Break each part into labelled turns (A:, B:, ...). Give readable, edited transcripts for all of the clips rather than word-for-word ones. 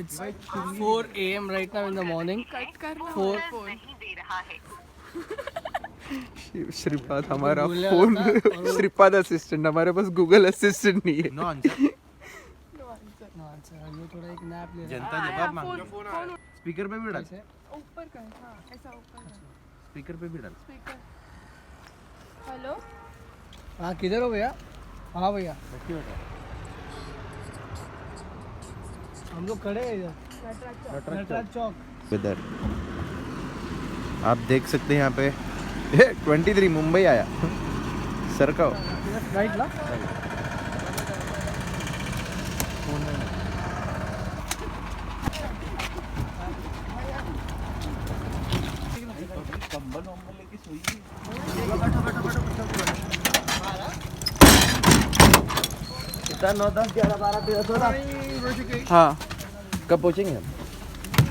A: It's 4 a.m. right now in the morning. 4
B: Shripad हमारा phone Shripad assistant, हमारे पास Google assistant नहीं है।
A: नो आंसर, ये थोड़ा एक नैप ले
C: जनता जवाब मांग स्पीकर पे भी डाल,
D: ऊपर कर, हाँ ऐसा ऊपर कर,
C: स्पीकर पे भी डाल।
D: स्पीकर। हेलो,
A: हाँ किधर हो भैया? हाँ भैया हम लोग खड़े हैं इधर नटराज चौक।
C: इधर आप देख सकते हैं यहाँ पे 23 मुंबई आया सर का
A: राइट ला
C: कितना 9 10 11 12 13 14। हाँ कब पहुँचेंगे हम?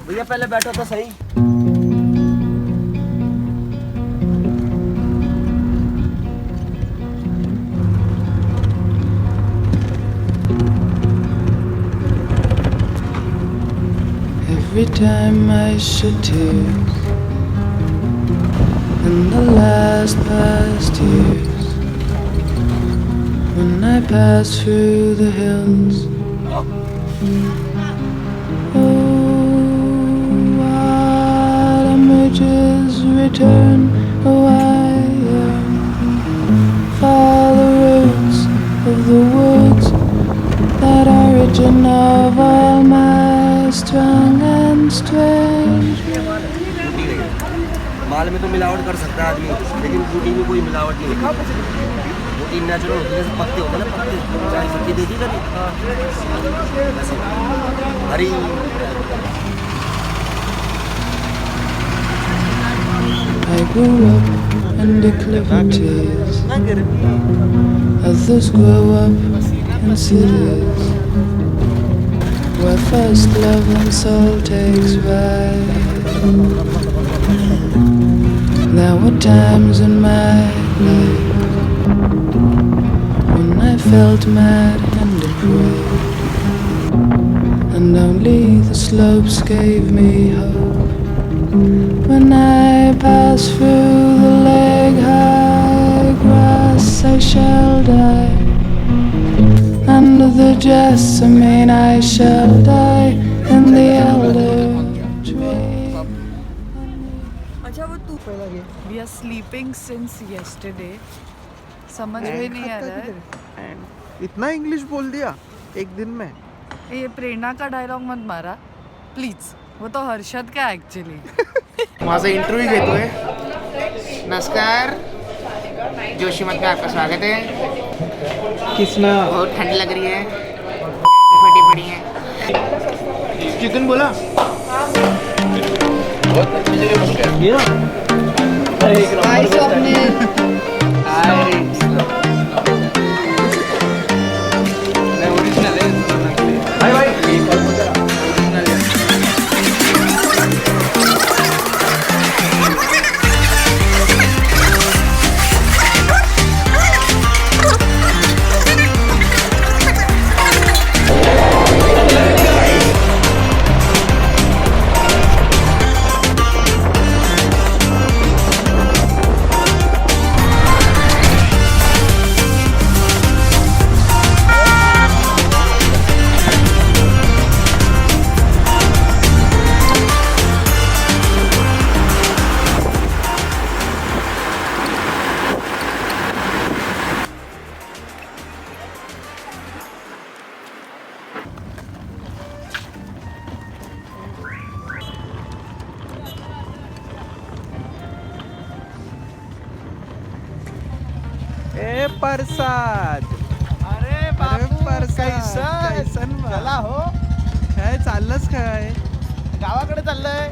C: भैया पहले बैठो तो सही।
E: Every time I shed tears in the past years, when I pass through the hills, wild images return. I follow the roots of the woods, that origin of all my strong and strange.
C: माल में तो मिलावट कर सकता है आदमी, लेकिन बूटी में कोई मिलावट नहीं होती। बूटी नेचुरल होती है, जैसे पत्ते होते हैं ना, पत्ते चाय पत्ती देखी कभी हरी।
E: I grew up in declivities, others grow up in cities, where first love and soul takes ride. There were times in my life when I felt mad and depraved, and only the slopes gave me hope. When I pass through the leg-high grass, I shall die. Under the jessamine, I shall die in the elder tree.
D: अच्छा वो तू We are sleeping since yesterday. समझ में नहीं आ रहा है।
B: इतना English बोल दिया एक दिन में।
D: ये प्रेरणा का डायलॉग मत मारा प्लीज, वो तो हर्षद का एक्चुअली।
F: वहाँ से इंटरव्यू घेतोय। नमस्कार, जोशीमठ में आपका स्वागत है।
A: किसना
F: बहुत ठंड लग रही है, फटी पड़ी है। चिकन बोला
A: ये ना
D: हाय स्वप्निल।
B: ए प्रसाद,
A: अरे बापू
B: कैसन
A: चला हो,
B: काय चाललंच काय?
A: गावाकडे चाललंय,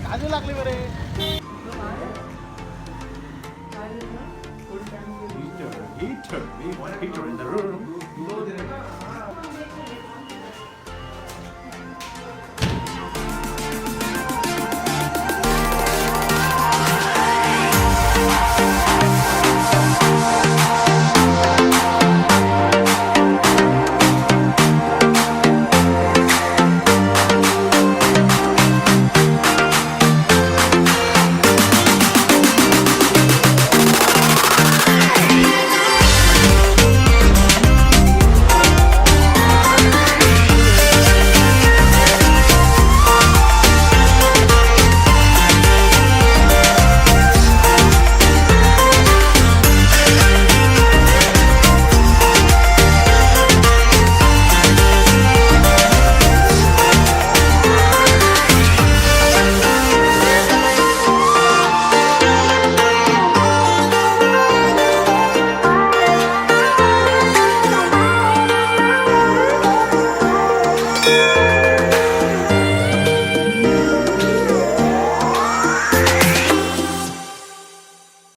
A: काजू लागली बरे।
C: Heater in the room.